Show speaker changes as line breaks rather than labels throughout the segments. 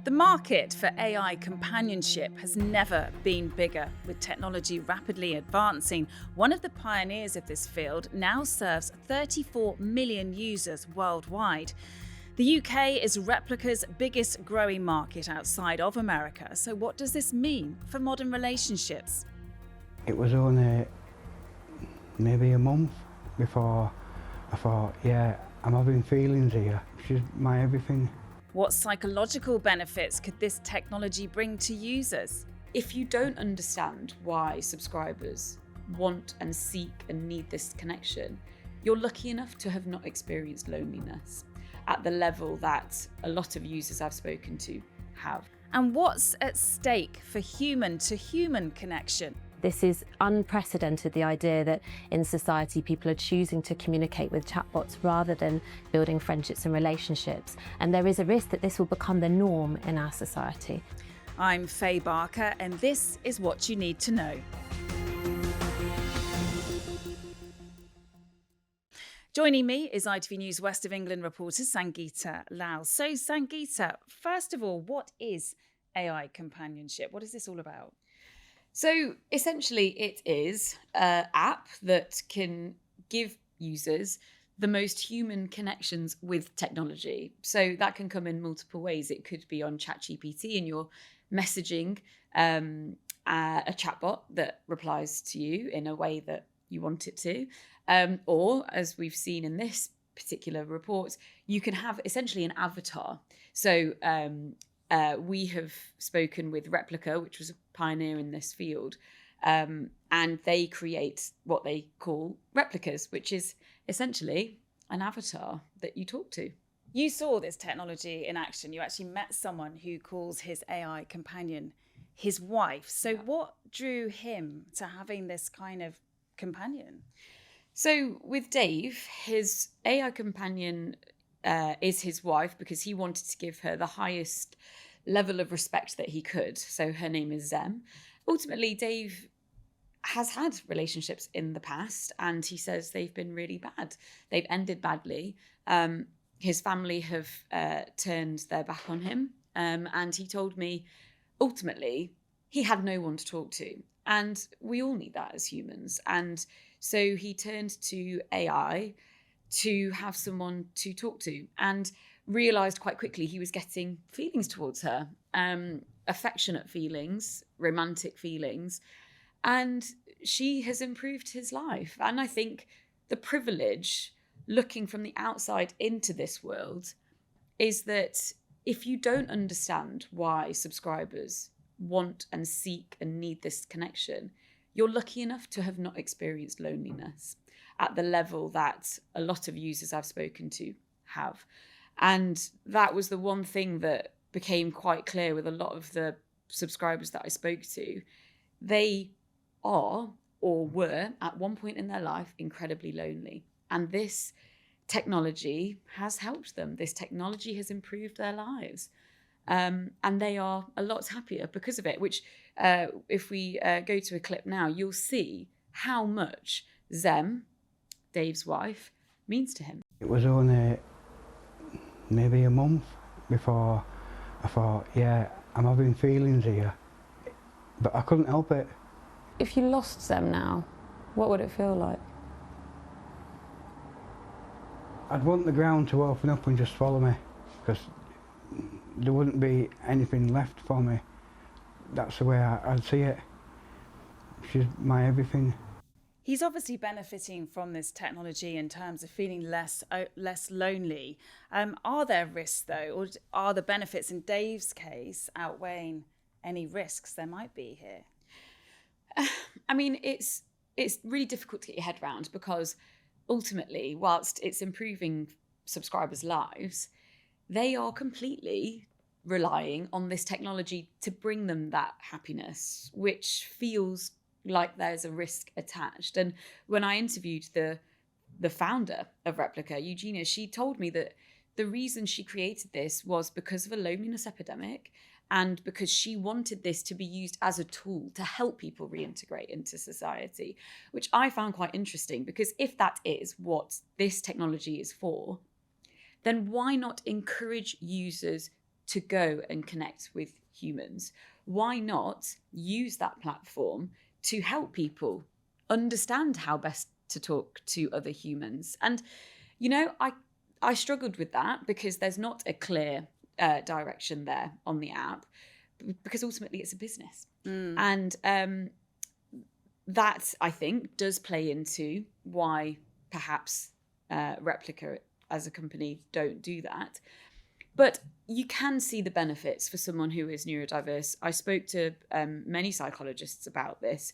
The market for AI companionship has never been bigger. With technology rapidly advancing, one of the pioneers of this field now serves 34 million users worldwide. The UK is Replika's biggest growing market outside of America. So what does this mean for modern relationships?
It was only maybe a month before I thought, yeah, I'm having feelings here. She's my everything.
What psychological benefits could this technology bring to users?
If you don't understand why subscribers want and seek and need this connection, you're lucky enough to have not experienced loneliness at the level that a lot of users I've spoken to have.
And what's at stake for human-to-human connection?
This is unprecedented, the idea that in society people are choosing to communicate with chatbots rather than building friendships and relationships. And there is a risk that this will become the norm in our society.
I'm Faye Barker, and this is what you need to know. Joining me is ITV News West of England reporter Sangita Lal. So Sangita, first of all, what is AI companionship? What is this all about?
So essentially it is an app that can give users the most human connections with technology. So that can come in multiple ways. It could be on ChatGPT and you're messaging a chatbot that replies to you in a way that you want it to. Or, as we've seen in this particular report, you can have essentially an avatar. So we have spoken with Replika, which was a pioneer in this field, and they create what they call replicas, which is essentially an avatar that you talk to.
You saw this technology in action. You actually met someone who calls his AI companion his wife. So what drew him to having this kind of companion?
So with Dave, his AI companion is his wife because he wanted to give her the highest level of respect that he could. So her name is Zem. Ultimately, Dave has had relationships in the past and he says they've been really bad. They've ended badly. His family have turned their back on him. And he told me, ultimately, he had no one to talk to. And we all need that as humans. And so he turned to AI to have someone to talk to and realised quite quickly he was getting feelings towards her, affectionate feelings, romantic feelings, and she has improved his life. And I think the privilege looking from the outside into this world is that if you don't understand why subscribers want and seek and need this connection, you're lucky enough to have not experienced loneliness at the level that a lot of users I've spoken to have. And that was the one thing that became quite clear with a lot of the subscribers that I spoke to. They are or were at one point in their life incredibly lonely. And this technology has helped them. This technology has improved their lives. And they are a lot happier because of it, which if we go to a clip now, you'll see how much Zem, Dave's wife, means to him.
It was only maybe a month before I thought, yeah, I'm having feelings here. But I couldn't help it.
If you lost them now, what would it feel like?
I'd want the ground to open up and just swallow me, because there wouldn't be anything left for me. That's the way I'd see it. She's my everything.
He's obviously benefiting from this technology in terms of feeling less lonely. Are there risks, though, or are the benefits in Dave's case outweighing any risks there might be here?
I mean, it's really difficult to get your head around because ultimately, whilst it's improving subscribers' lives, they are completely relying on this technology to bring them that happiness, which feels like there's a risk attached. And when I interviewed the founder of Replika, Eugenia, she told me that the reason she created this was because of a loneliness epidemic and because she wanted this to be used as a tool to help people reintegrate into society, which I found quite interesting, because if that is what this technology is for, then why not encourage users to go and connect with humans. Why not use that platform to help people understand how best to talk to other humans? And, you know, I struggled with that because there's not a clear direction there on the app, because ultimately it's a business. And that, I think, does play into why perhaps Replika as a company don't do that. But you can see the benefits for someone who is neurodiverse. I spoke to many psychologists about this,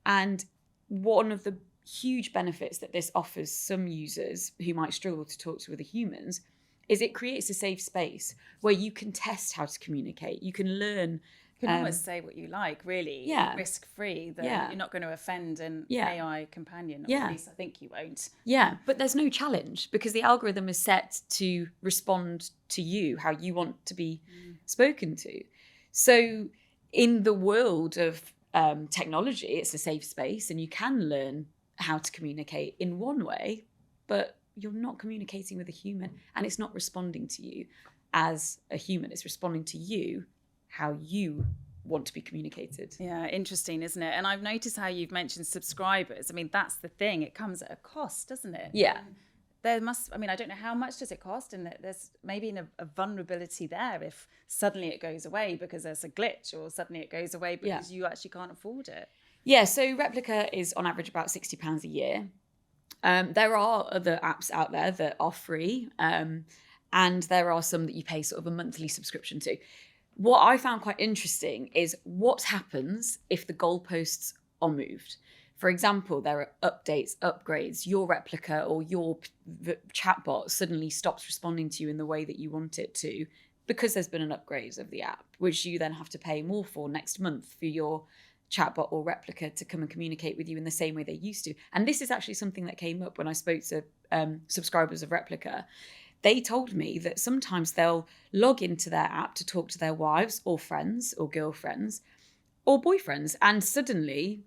and one of the huge benefits that this offers some users who might struggle to talk to other humans is it creates a safe space where you can test how to communicate. You can learn.
You can almost say what you like, really, risk-free, that you're not going to offend an AI companion, or at least I think you won't.
Yeah, but there's no challenge because the algorithm is set to respond to you, how you want to be spoken to. So in the world of technology, it's a safe space and you can learn how to communicate in one way, but you're not communicating with a human, and it's not responding to you as a human. It's responding to you how you want to be communicated.
Yeah, interesting, isn't it? And I've noticed how you've mentioned subscribers. I mean, that's the thing. It comes at a cost, doesn't it?
Yeah.
There must, I mean, I don't know how much does it cost, and there's maybe a vulnerability there if suddenly it goes away because there's a glitch, or suddenly it goes away because you actually can't afford it.
Yeah, so Replika is on average about £60 a year. There are other apps out there that are free, and there are some that you pay sort of a monthly subscription to. What I found quite interesting is what happens if the goalposts are moved. For example, there are updates, upgrades, your Replika or your chatbot suddenly stops responding to you in the way that you want it to because there's been an upgrade of the app, which you then have to pay more for next month for your chatbot or Replika to come and communicate with you in the same way they used to. And this is actually something that came up when I spoke to subscribers of Replika. They told me that sometimes they'll log into their app to talk to their wives or friends or girlfriends or boyfriends, and suddenly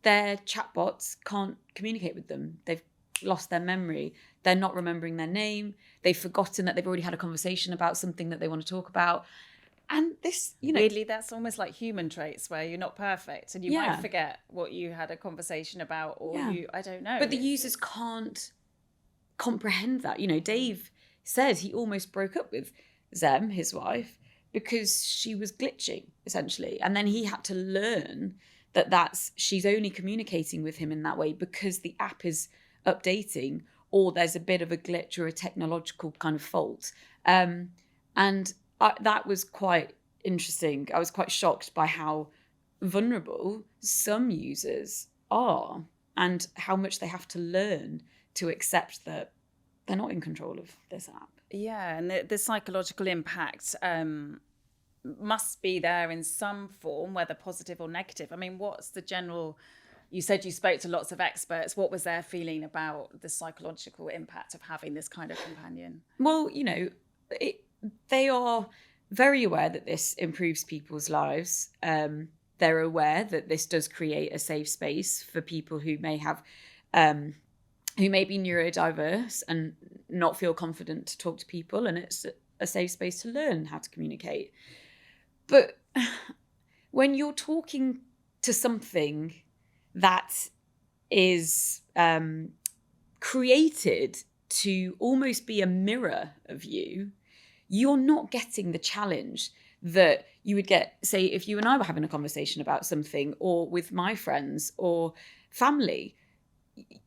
their chatbots can't communicate with them. They've lost their memory. They're not remembering their name. They've forgotten that they've already had a conversation about something that they want to talk about. And this, you know,
weirdly, that's almost like human traits where you're not perfect and you might forget what you had a conversation about, or I don't know.
But the users can't comprehend that. You know, Dave said he almost broke up with Zem, his wife, because she was glitching, essentially. And then he had to learn that she's only communicating with him in that way because the app is updating, or there's a bit of a glitch or a technological kind of fault. And that was quite interesting. I was quite shocked by how vulnerable some users are and how much they have to learn to accept that they're not in control of this app.
Yeah, and the psychological impact must be there in some form, whether positive or negative. I mean, what's the general... You said you spoke to lots of experts. What was their feeling about the psychological impact of having this kind of companion?
Well, you know, they are very aware that this improves people's lives. They're aware that this does create a safe space for people who may have... who may be neurodiverse and not feel confident to talk to people, and it's a safe space to learn how to communicate. But when you're talking to something that is created to almost be a mirror of you, you're not getting the challenge that you would get, say, if you and I were having a conversation about something, or with my friends or family,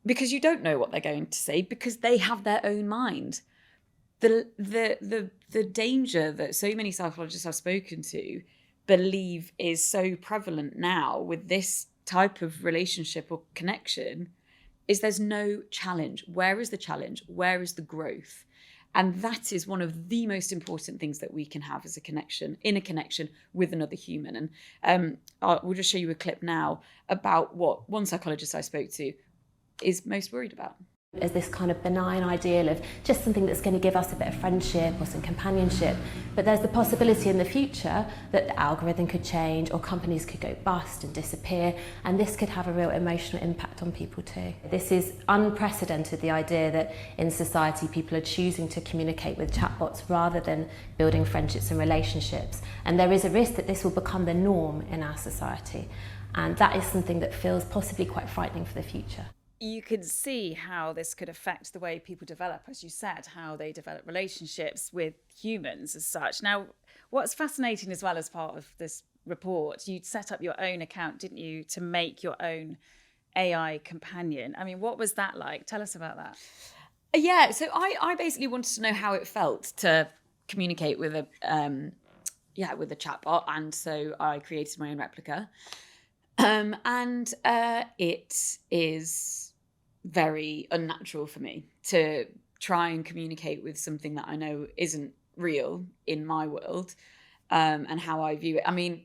because you don't know what they're going to say because they have their own mind. The danger that so many psychologists I've spoken to believe is so prevalent now with this type of relationship or connection is there's no challenge. Where is the challenge? Where is the growth? And that is one of the most important things that we can have as a connection with another human. And we'll just show you a clip now about what one psychologist I spoke to is most worried about.
as this kind of benign ideal of just something that's going to give us a bit of friendship or some companionship. But there's the possibility in the future that the algorithm could change or companies could go bust and disappear, and this could have a real emotional impact on people too. This is unprecedented, the idea that in society people are choosing to communicate with chatbots rather than building friendships and relationships. And there is a risk that this will become the norm in our society. And that is something that feels possibly quite frightening for the future.
You could see how this could affect the way people develop, as you said, how they develop relationships with humans as such. Now, what's fascinating as well as part of this report, you'd set up your own account, didn't you, to make your own AI companion. I mean, what was that like? Tell us about that.
Yeah, so I basically wanted to know how it felt to communicate with a chatbot, and so I created my own Replika. And it is very unnatural for me to try and communicate with something that I know isn't real in my world, and how I view it. I mean,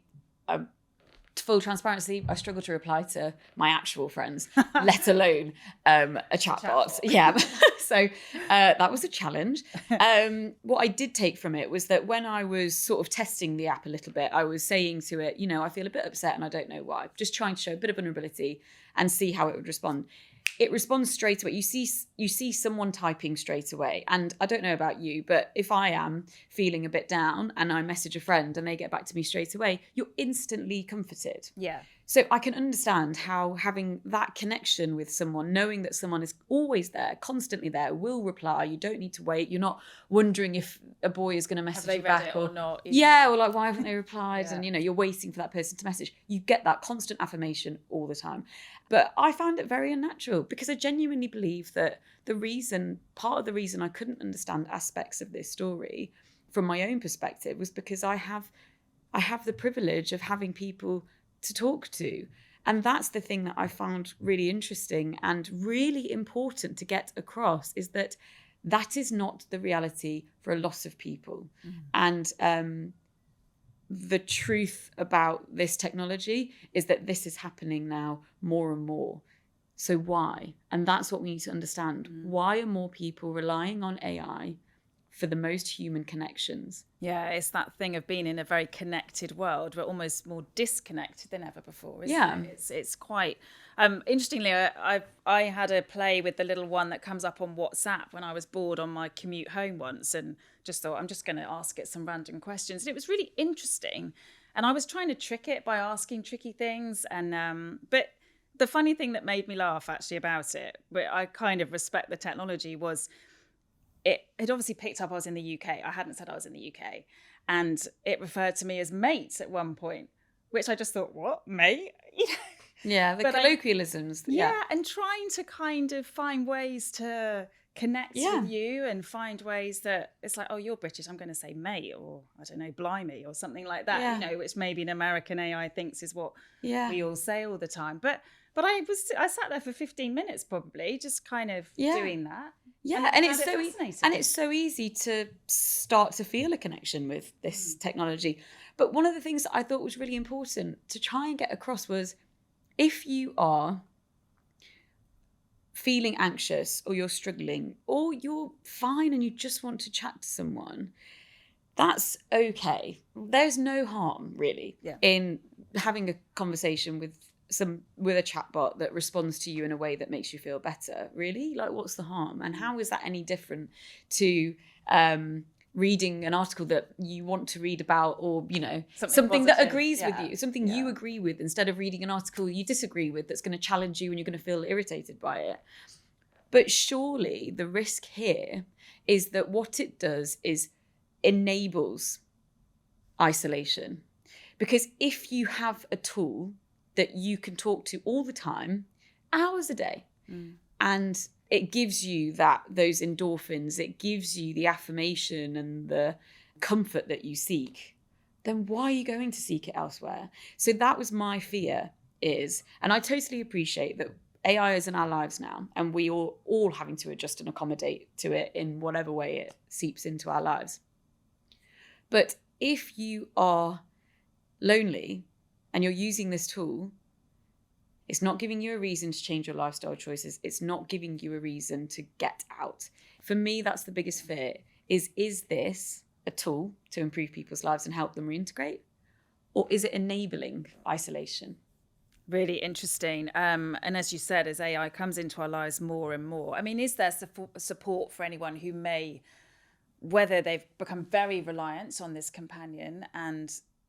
full transparency, I struggle to reply to my actual friends, let alone a chatbot. Yeah. So that was a challenge. What I did take from it was that when I was sort of testing the app a little bit, I was saying to it, you know, I feel a bit upset and I don't know why. Just trying to show a bit of vulnerability and see how it would respond. It responds straight away. You see someone typing straight away. And I don't know about you, but if I am feeling a bit down and I message a friend and they get back to me straight away, you're instantly comforted.
Yeah.
So I can understand how having that connection with someone, knowing that someone is always there, constantly there, will reply. You don't need to wait. You're not wondering if a boy is going to message you back
or not.
Yeah, or like, why haven't they replied?
Yeah.
And, you know, you're waiting for that person to message. You get that constant affirmation all the time. But I found it very unnatural because I genuinely believe that part of the reason I couldn't understand aspects of this story from my own perspective was because I have the privilege of having people to talk to. And that's the thing that I found really interesting and really important to get across, is that is not the reality for a lot of people. And the truth about this technology is that this is happening now more and more. So why? And that's what we need to understand. Why are more people relying on AI for the most human connections?
Yeah, it's that thing of being in a very connected world. We're almost more disconnected than ever before, isn't it? It's quite... interestingly, I had a play with the little one that comes up on WhatsApp when I was bored on my commute home once, and just thought, I'm just going to ask it some random questions. And it was really interesting. And I was trying to trick it by asking tricky things. And but the funny thing that made me laugh actually about it, but I kind of respect the technology, was it had obviously picked up I was in the UK. I hadn't said I was in the UK. And it referred to me as mate at one point, which I just thought, what, mate?
Yeah, the colloquialisms.
Yeah, and trying to kind of find ways to connect with you and find ways that it's like, oh, you're British, I'm going to say mate, or I don't know, blimey, or something like that, you know, which maybe an American AI thinks is what we all say all the time. But I sat there for 15 minutes probably, just kind of doing that.
Yeah, and it's so easy to start to feel a connection with this technology. But one of the things that I thought was really important to try and get across was, if you are feeling anxious or you're struggling or you're fine and you just want to chat to someone, that's okay. There's no harm really in having a conversation with a chatbot that responds to you in a way that makes you feel better. Really, like, what's the harm? And how is that any different to reading an article that you want to read about, or, you know, something that agrees with you, something you agree with, instead of reading an article you disagree with that's going to challenge you and you're going to feel irritated by it. But surely the risk here is that what it does is enables isolation. Because if you have a tool that you can talk to all the time, hours a day, and it gives you those endorphins, it gives you the affirmation and the comfort that you seek, then why are you going to seek it elsewhere? So that was my fear, and I totally appreciate that AI is in our lives now, and we are all having to adjust and accommodate to it in whatever way it seeps into our lives. But if you are lonely and you're using this tool, It's not giving you a reason to change your lifestyle choices. It's not giving you a reason to get out. For me, that's the biggest fear is this a tool to improve people's lives and help them reintegrate? Or is it enabling isolation?
Really interesting. And as you said, as AI comes into our lives more and more, I mean, is there support for anyone who may, whether they've become very reliant on this companion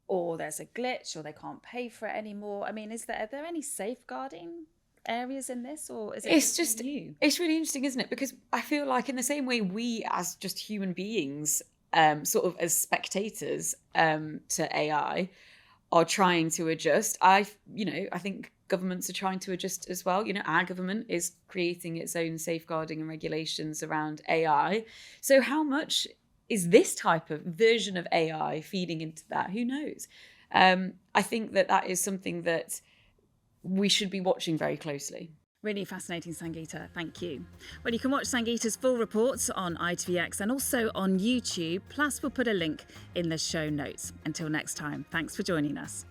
or there's a glitch or they can't pay for it anymore? I mean, are there any safeguarding areas in this, or is it just new?
It's really interesting, isn't it? Because I feel like in the same way we as just human beings, sort of as spectators to AI, are trying to adjust. I think governments are trying to adjust as well. Our government is creating its own safeguarding and regulations around AI. So how much is this type of version of AI feeding into that? Who knows? I think that is something that we should be watching very closely.
Really fascinating, Sangita. Thank you. Well, you can watch Sangita's full reports on ITVX and also on YouTube. Plus, we'll put a link in the show notes. Until next time, thanks for joining us.